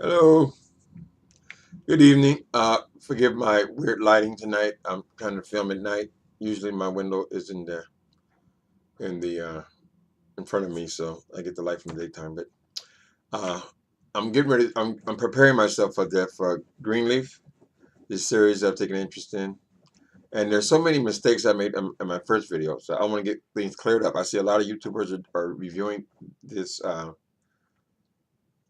Hello, good evening. Forgive my weird lighting tonight. I'm trying to film at night. Usually my window is in the in front of me, so I get the light from the daytime. But uh, I'm getting ready. I'm preparing myself for Greenleaf, this series I've taken interest in. And there's so many mistakes I made in my first video, so I want to get things cleared up. I see a lot of YouTubers are reviewing this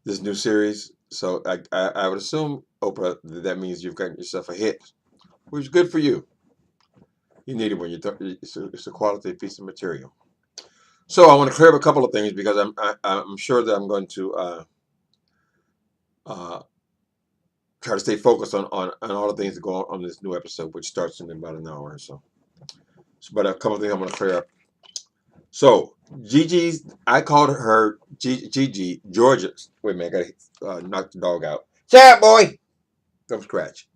this new series, so I would assume Oprah that means you've gotten yourself a hit, which is good for you. You need it when it's a quality piece of material. So I want to clear up a couple of things because I'm sure that I'm going to uh, try to stay focused on all the things that go on this new episode, which starts in about an hour or so. But a couple of things I want to clear up. So Gigi's, I called her Gigi Georgia's. Wait a minute, I got to knock the dog out. Shut up, boy. From scratch.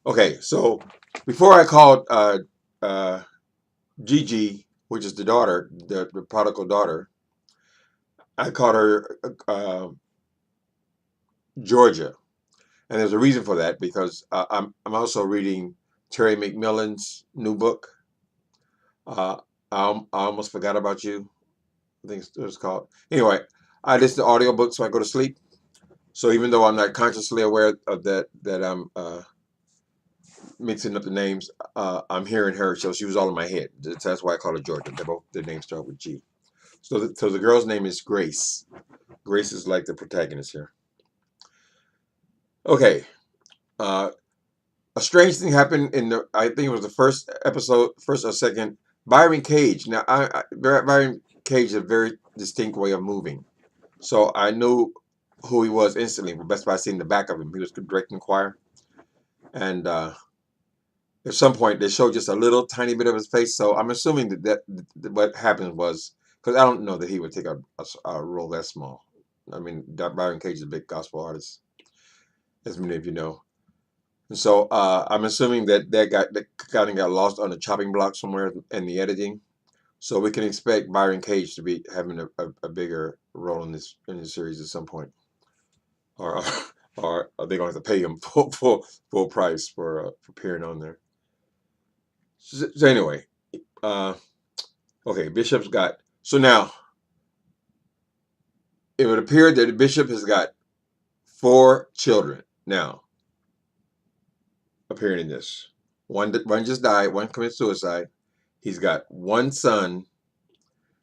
Okay, so before I called uh, Gigi, which is the daughter, the prodigal daughter, I called her Georgia, and there's a reason for that because I'm also reading Terry McMillan's new book. Uh, I almost forgot about you. I think it's called. Anyway, I listen to audiobooks so I go to sleep. So even though I'm not consciously aware of that I'm mixing up the names, I'm hearing her. So she was all in my head. That's why I call her Georgia. They both their names start with G. So the girl's name is Grace. Grace is like the protagonist here. Okay. Uh, a strange thing happened in the, I think it was the first episode, first or second. Byron Cage. Now, Byron Cage has a very distinct way of moving, so I knew who he was instantly. Best by seeing the back of him. He was directing choir, and at some point they showed just a little tiny bit of his face. So I'm assuming that what happened was because I don't know that he would take a role that small. I mean, Byron Cage is a big gospel artist, as many of you know. And so I'm assuming that kind of got lost on the chopping block somewhere in the editing. So we can expect Byron Cage to be having a bigger role in this series at some point, or or are they going to have to pay him full price for appearing on there? So anyway, uh, okay, Bishop's got so now it would appear that the Bishop has got four children now appearing in this. One just died. One committed suicide. He's got one son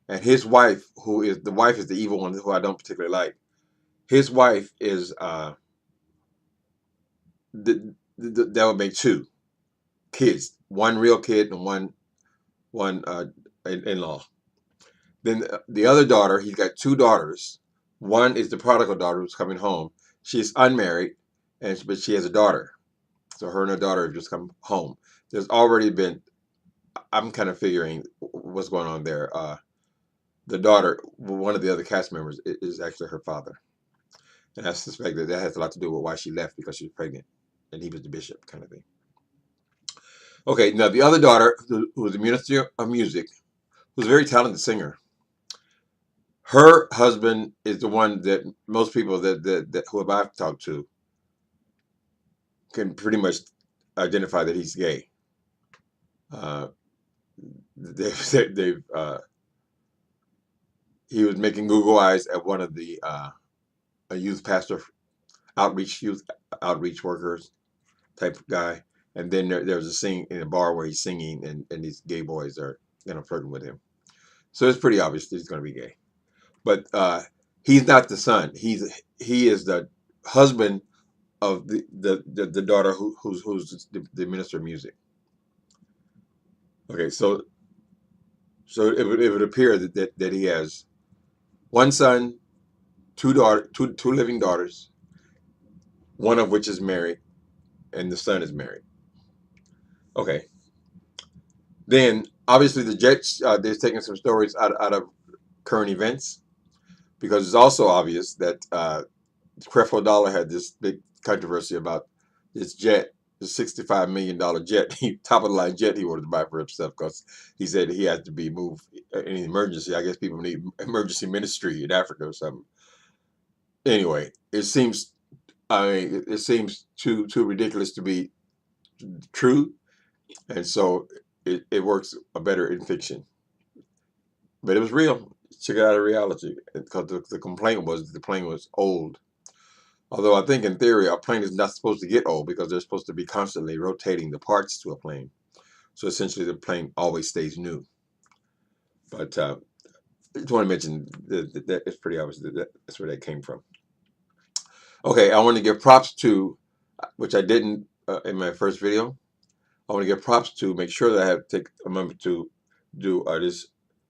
and his wife, who is the wife is the evil one, who I don't particularly like. His wife is that would make two kids, one real kid and one in-law. Then the other daughter, he's got two daughters. One is the prodigal daughter who's coming home. She's unmarried, but she has a daughter. So her and her daughter have just come home. There's already been. I'm kind of figuring what's going on there. The daughter, one of the other cast members, is actually her father. And I suspect that has a lot to do with why she left because she was pregnant and he was the bishop kind of thing. Okay, now the other daughter, who was the minister of music, who's a very talented singer, her husband is the one that most people that who I've talked to can pretty much identify that he's gay. Uh, they've he was making Google eyes at one of the a youth pastor youth outreach workers type of guy. And then there's a scene in a bar where he's singing, and these gay boys are flirting with him. So it's pretty obvious that he's going to be gay. But he's not the son. He is the husband of the daughter who's the minister of music. Okay, so it would appear that he has one son, two living daughters, one of which is married, and the son is married. Okay. Then obviously the Jets they're taking some stories out of current events because it's also obvious that Creflo Dollar had this big controversy about this jet, the $65 million jet, top of the line jet he wanted to buy for himself because he said he had to be moved in an emergency. I guess people need emergency ministry in Africa or something. Anyway, it seems I mean, it seems too ridiculous to be true, and so it works better in fiction. But it was real. Check it out in reality, because the complaint was the plane was old. Although I think in theory a plane is not supposed to get old because they're supposed to be constantly rotating the parts to a plane. So essentially the plane always stays new. But I just want to mention that it's pretty obvious that's where that came from. Okay, I want to give props to, which I didn't in my first video. I want to give props to make sure that I have to take a moment to do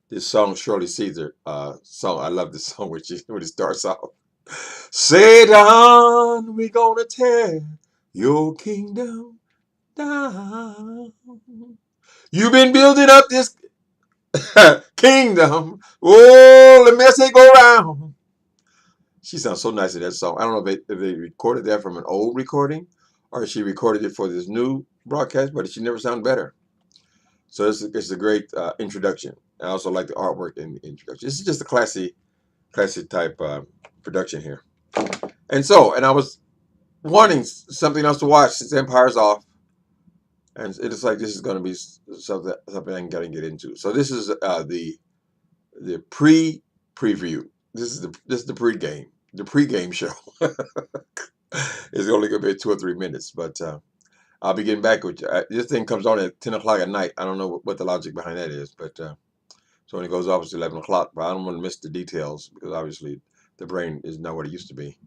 this song Shorty Cesar song. I love this song when it starts off. Satan, we gonna tear your kingdom down. You've been building up this kingdom. Oh, the mess ain't go round. She sounds so nice in that song. I don't know if they recorded that from an old recording or she recorded it for this new broadcast, but she never sounded better. So it's a great introduction. I also like the artwork in the introduction. This is just a classy type production here. And I was wanting something else to watch since Empire's off, and it's like this is going to be something I'm going to get into. So this is the preview. This is the pregame. The pregame show. It's only going to be 2 or 3 minutes, but I'll be getting back with you. This thing comes on at 10 o'clock at night. I don't know what the logic behind that is, but so when it goes off, it's 11 o'clock. But I don't want to miss the details because obviously the brain is not what it used to be.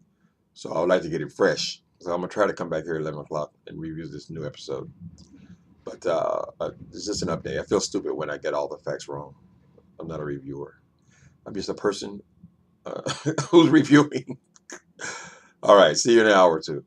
So I would like to get it fresh. So I'm going to try to come back here at 11 o'clock and review this new episode. But it's just an update. I feel stupid when I get all the facts wrong. I'm not a reviewer. I'm just a person who's reviewing. All right. See you in an hour or two.